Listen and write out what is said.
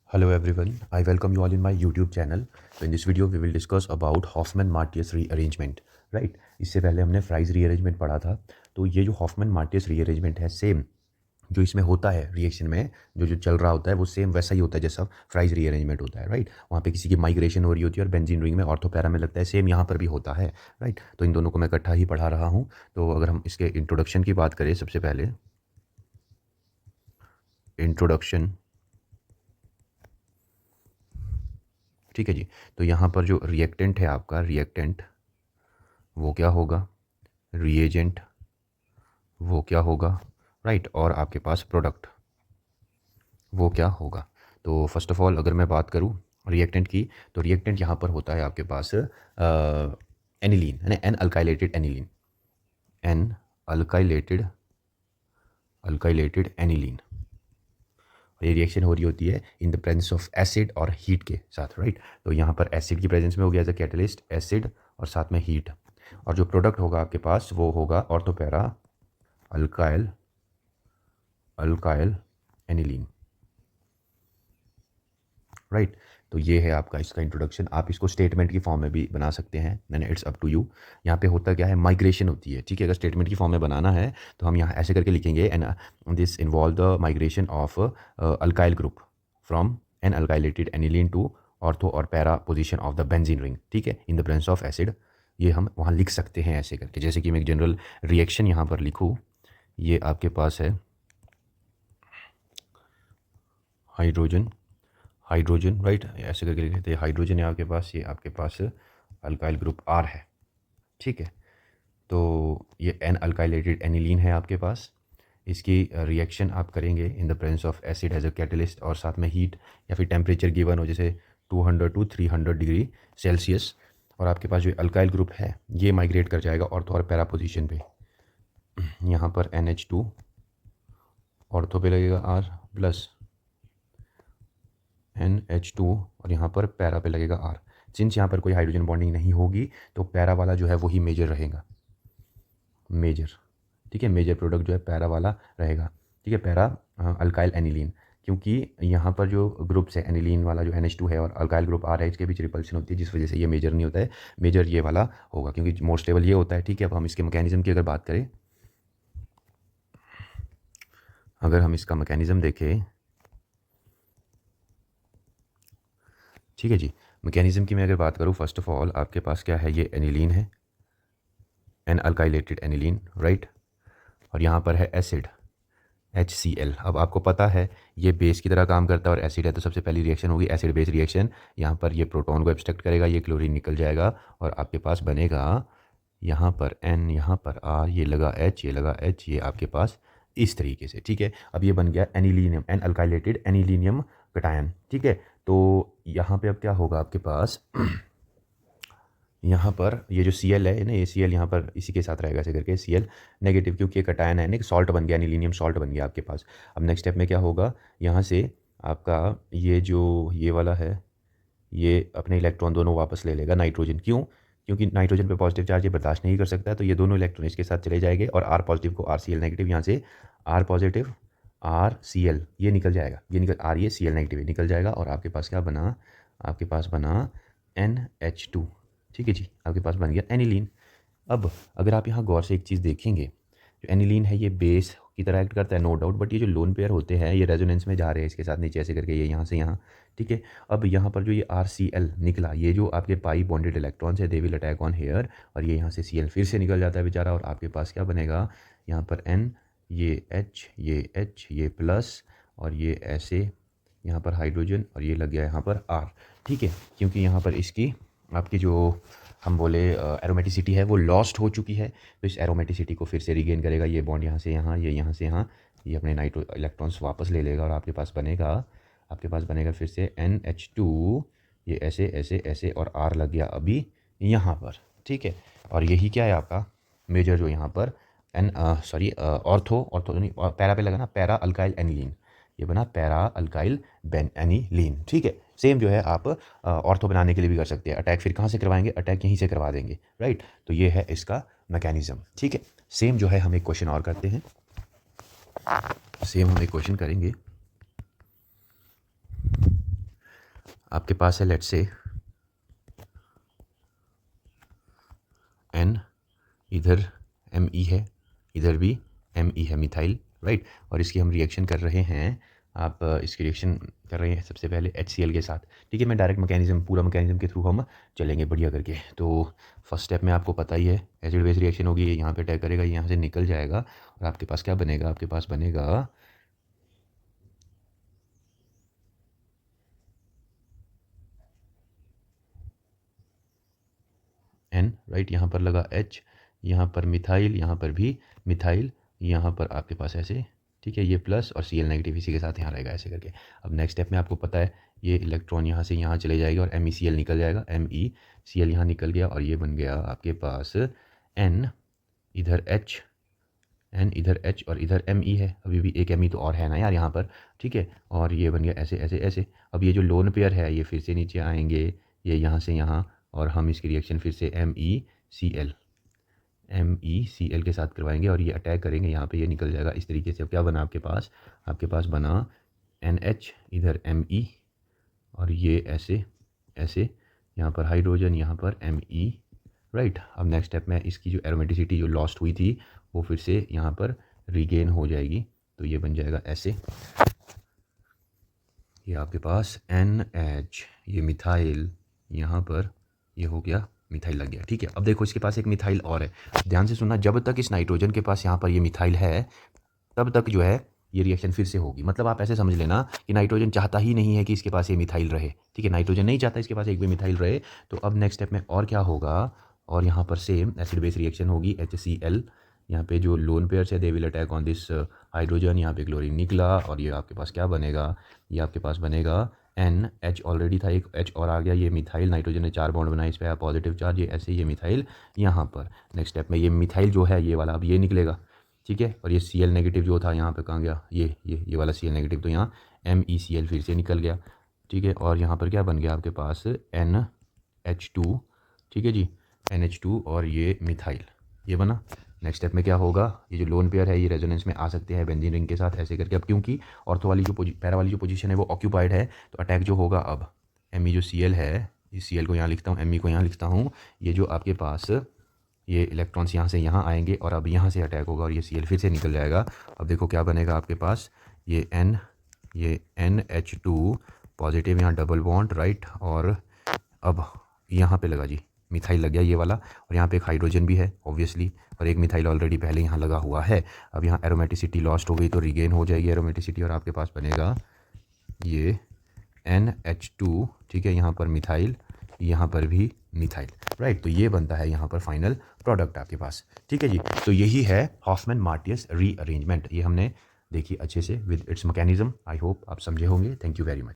Hello everyone, I welcome you all in my YouTube channel. So in this video we will discuss about Hoffman-Martius rearrangement, right? इससे पहले हमने fries rearrangement पढ़ा था। तो ये जो हॉफमैन-मार्टियस रीअरेंजमेंट है सेम जो इसमें होता है रिएक्शन में जो चल रहा होता है वो सेम वैसा ही होता है जैसा फ्राइज रीअरेंजमेंट होता है, राइट? वहाँ पे किसी की माइग्रेशन हो रही होती है और बेंजीन रिंग में ऑर्थो पैरा में लगता है, सेम यहाँ पर भी होता है, राइट? तो इन दोनों को मैं इकट्ठा ही पढ़ा रहा हूँ। तो अगर हम इसके इंट्रोडक्शन की बात करें सबसे पहले इंट्रोडक्शन, ठीक है जी। तो यहाँ पर जो रिएक्टेंट है आपका रिएक्टेंट वो क्या होगा, रिएजेंट वो क्या होगा, राइट? और आपके पास प्रोडक्ट वो क्या होगा। तो फर्स्ट ऑफ ऑल अगर मैं बात करूँ रिएक्टेंट की, तो रिएक्टेंट यहाँ पर होता है आपके पास एनिलीन, है ना, N alkylated aniline, N अल्काइलेटेड अल्काइलेटेड aniline. ये रिएक्शन हो रही होती है in the presence of acid और हीट के साथ, राइट? तो यहाँ पर एसिड की प्रेजेंस में हो गया एज अ कैटलिस्ट एसिड और साथ में हीट, और जो प्रोडक्ट होगा आपके पास वो होगा ortho para alkyl alkyl aniline, right? तो ये है आपका इसका इंट्रोडक्शन। आप इसको स्टेटमेंट की फॉर्म में भी बना सकते हैं, मैंने इट्स अप टू यू। यहाँ पे होता क्या है, माइग्रेशन होती है, ठीक है? अगर स्टेटमेंट की फॉर्म में बनाना है तो हम यहाँ ऐसे करके लिखेंगे, and this involve the migration of alkyl group from an alkylated aniline to ortho और para position of the benzene ring, ठीक है, in the presence of acid. ये हम वहाँ लिख सकते हैं ऐसे करके, जैसे कि मैं एक जनरल रिएक्शन यहाँ पर लिखूँ। ये आपके पास है हाइड्रोजन, हाइड्रोजन, राइट? ऐसे करके लिख लेते हैं, हाइड्रोजन है आपके पास, ये आपके पास अल्काइल ग्रुप आर है, ठीक है? तो ये एन अल्काइलेटेड एनिलीन है आपके पास। इसकी रिएक्शन आप करेंगे in the presence of acid as a catalyst और साथ में हीट या फिर टेम्परेचर गिवन हो जैसे 200 टू 300 डिग्री सेल्सियस, और आपके पास जो अल्काइल ग्रुप है ये माइग्रेट कर जाएगा ऑर्थो और पैरा पोजिशन पे। यहाँ पर NH2 ऑर्थो पे लगेगा R प्लस NH2 और यहाँ पर पैरा पे लगेगा R। सिंस यहाँ पर कोई हाइड्रोजन बॉन्डिंग नहीं होगी तो पैरा वाला जो है वही मेजर रहेगा, मेजर, ठीक है? मेजर प्रोडक्ट जो है पैरा वाला रहेगा, ठीक है? पैरा अल्काइल एनिलीन, क्योंकि यहाँ पर जो ग्रुप्स है एनिलीन वाला जो NH2 है और अल्काइल ग्रुप R है इसके बीच रिपल्शन होती है, जिस वजह से ये मेजर नहीं होता है। मेजर ये वाला होगा क्योंकि मोर स्टेबल ये होता है, ठीक है? अब हम इसके मैकेनिज्म की अगर बात करें, अगर हम इसका मैकेनिज्म देखें, ठीक है जी, मैकेनिज्म की मैं अगर बात करूँ, फर्स्ट ऑफ ऑल आपके पास क्या है, ये एनिलीन है, एन अल्काइलेटेड एनिलीन, राइट? और यहाँ पर है एसिड HCl। अब आपको पता है ये बेस की तरह काम करता है और एसिड है, तो सबसे पहली रिएक्शन होगी एसिड बेस रिएक्शन। यहाँ पर ये प्रोटॉन को एब्स्ट्रैक्ट करेगा, ये क्लोरीन निकल जाएगा और आपके पास बनेगा यहाँ पर N, यहाँ पर R, ये लगा H, ये लगा H, ये आपके पास इस तरीके से, ठीक है? अब ये बन गया एनिलीनियम, एन अल्काइलेटेड एनिलीनियम कटायन, ठीक है? तो यहाँ पे अब क्या होगा आपके पास यहाँ पर ये जो Cl है ना, ये Cl यहाँ पर इसी के साथ रहेगा ऐसे करके, Cl नेगेटिव, क्योंकि ये कटायन है ना, सॉल्ट बन गया, एनिलीनियम सॉल्ट बन गया आपके पास। अब नेक्स्ट स्टेप में क्या होगा, यहाँ से आपका ये जो ये वाला है ये अपने इलेक्ट्रॉन दोनों वापस ले लेगा नाइट्रोजन, क्यों? क्योंकि नाइट्रोजन पे पॉजिटिव चार्ज ये बर्दाश्त नहीं कर सकता है, तो ये दोनों इलेक्ट्रॉन इसके साथ चले जाएंगे और R पॉजिटिव को RCl नेगेटिव, यहाँ से R पॉजिटिव RCl ये निकल जाएगा, ये निकल R, ये Cl नेगेटिव निकल जाएगा और आपके पास क्या बना, आपके पास बना NH2, ठीक है जी, आपके पास बन गया एनिलीन। अब अगर आप यहाँ गौर से एक चीज़ देखेंगे, जो एनिलीन है ये बेस की तरह एक्ट करता है, नो डाउट, बट ये जो लोन पेयर होते हैं ये रेजोनेंस में जा रहे हैं इसके साथ नीचे ऐसे करके, ये यहाँ से यहाँ, ठीक है? अब यहाँ पर जो ये RCl निकला, ये जो आपके पाई बॉन्डेड इलेक्ट्रॉन्स है they will attack on here, और ये यहाँ से Cl फिर से निकल जाता है बेचारा, और आपके पास क्या बनेगा, यहाँ पर N, ये H, ये प्लस, और ये ऐसे यहाँ पर हाइड्रोजन, और ये लग गया यहाँ पर R, ठीक है? क्योंकि यहाँ पर इसकी आपकी जो हम बोले एरोमेटिसिटी है वो लॉस्ट हो चुकी है, तो इस एरोमेटिसिटी को फिर से रिगेन करेगा, ये बॉन्ड यहाँ से यहाँ, ये यहाँ से यहाँ, ये अपने नाइट्रो इलेक्ट्रॉन्स वापस ले लेगा और आपके पास बनेगा, आपके पास बनेगा फिर से NH2, ये ऐसे ऐसे ऐसे, और R लग गया अभी यहाँ पर, ठीक है? और यही क्या है आपका मेजर जो यहाँ पर ऑर्थो नहीं, पैरा पे लगा ना, पैरा अल्काइल एनिलीन, ये बना पैरा अल्काइल बेन एनिलीन, ठीक है? सेम जो है आप ऑर्थो बनाने के लिए भी कर सकते हैं। अटैक फिर कहाँ से करवाएंगे, अटैक यहीं से करवा देंगे, राइट? तो ये है इसका मैकेनिज्म, ठीक है? सेम जो है हम एक क्वेश्चन और करते हैं, सेम हम एक क्वेश्चन करेंगे। आपके पास है लेट्स से N, इधर Me है, इधर भी Me है मिथाइल, राइट। और इसकी हम रिएक्शन कर रहे हैं, आप इसकी रिएक्शन कर रहे हैं सबसे पहले HCl के साथ, ठीक है। मैं डायरेक्ट मैकेनिज़्म, पूरा मैकेनिज़्म के थ्रू हम चलेंगे बढ़िया करके। तो फर्स्ट स्टेप में आपको पता ही है, एसिड बेस रिएक्शन होगी, ये यहाँ पे अटैक करेगा, ये यहाँ से निकल जाएगा और आपके पास क्या बनेगा, आपके पास बनेगा N, राइट। यहाँ पर लगा H, यहाँ पर मिथाइल, यहाँ पर भी मिथाइल, यहाँ पर आपके पास ऐसे, ठीक है। ये प्लस और Cl नेगेटिव इसी के साथ यहाँ रहेगा ऐसे करके। अब नेक्स्ट स्टेप में आपको पता है ये इलेक्ट्रॉन यहाँ से यहाँ चले जाएगा और MECl निकल जाएगा, MECl यहाँ निकल गया और ये बन गया आपके पास N, इधर H, N इधर H और इधर Me है, अभी भी एक Me तो और है ना यार यहाँ पर, ठीक है। और ये बन गया ऐसे ऐसे ऐसे। अब ये जो लोन पेयर है ये फिर से नीचे आएंगे, ये यहाँ से यहाँ, और हम इसकी रिएक्शन फिर से MECl के साथ करवाएंगे और ये अटैक करेंगे यहाँ पे, ये निकल जाएगा इस तरीके से। अब क्या बना आपके पास बना NH, इधर Me और ये ऐसे ऐसे, यहाँ पर हाइड्रोजन, यहाँ पर Me, राइट। अब नेक्स्ट स्टेप में इसकी जो एरोमेटिसिटी जो लॉस्ट हुई थी वो फिर से यहाँ पर रीगेन हो जाएगी, तो ये बन जाएगा ऐसे। ये आपके पास NH, ये मिथाइल, यहाँ पर ये हो गया मिथाइल लग गया, ठीक है। अब देखो इसके पास एक मिथाइल और है, ध्यान से सुनना, जब तक इस नाइट्रोजन के पास यहाँ पर ये मिथाइल है तब तक जो है ये रिएक्शन फिर से होगी। मतलब आप ऐसे समझ लेना कि नाइट्रोजन चाहता ही नहीं है कि इसके पास ये मिथाइल रहे, ठीक है। नाइट्रोजन नहीं चाहता इसके पास एक भी मिथाइल रहे। तो अब नेक्स्ट स्टेप में और क्या होगा, और यहाँ पर सेम एसिड बेस रिएक्शन होगी, HCl, यहाँ पे जो लोन पेयर्स है they will attack on this hydrogen, यहाँ पे क्लोरीन निकला और ये आपके पास क्या बनेगा, ये आपके पास बनेगा NH, ऑलरेडी था एक H और आ गया, ये मिथाइल, नाइट्रोजन ने 4 बॉन्ड बनाए, इस पर आया पॉजिटिव चार्ज, ये ऐसे ये मिथाइल यहाँ पर। नेक्स्ट स्टेप में ये मिथाइल जो है ये वाला अब ये निकलेगा, ठीक है। और ये Cl नेगेटिव जो था यहाँ पे कहाँ गया, ये वाला Cl नेगेटिव, तो यहाँ MECl फिर से निकल गया, ठीक है। और यहाँ पर क्या बन गया आपके पास NH2, ठीक है जी, NH2 और ये मिथाइल, ये बना। नेक्स्ट स्टेप में क्या होगा, ये जो लोन पेयर है ये रेजोनेंस में आ सकते हैं बेंजीन रिंग के साथ ऐसे करके। अब क्योंकि ऑर्थो वाली जो पैरा वाली जो पोजीशन है वो ऑक्यूपाइड है, तो अटैक जो होगा अब Me जो Cl है, इस Cl को यहाँ लिखता हूँ, Me को यहाँ लिखता हूँ, ये जो आपके पास ये इलेक्ट्रॉन्स यहाँ से यहाँ आएंगे और अब यहाँ से अटैक होगा और ये Cl फिर से निकल जाएगा। अब देखो क्या बनेगा आपके पास, ये NH2 पॉजिटिव, यहाँ डबल बॉन्ड, राइट। और अब यहाँ पे लगा जी मिथाइल लग गया ये वाला, और यहाँ पे एक हाइड्रोजन भी है ऑब्वियसली, और एक मिथाइल ऑलरेडी पहले यहाँ लगा हुआ है। अब यहाँ एरोमेटिसिटी लॉस्ट हो गई तो रिगेन हो जाएगी एरोमेटिसिटी और आपके पास बनेगा ये NH2, ठीक है। यहाँ पर मिथाइल, यहाँ पर भी मिथाइल, राइट। तो ये बनता है यहाँ पर फाइनल प्रोडक्ट आपके पास, ठीक है जी। तो यही है हॉफमैन मार्टियस रीअरेंजमेंट, ये हमने देखी अच्छे से with its mechanism. I hope आप समझे होंगे। Thank you very much.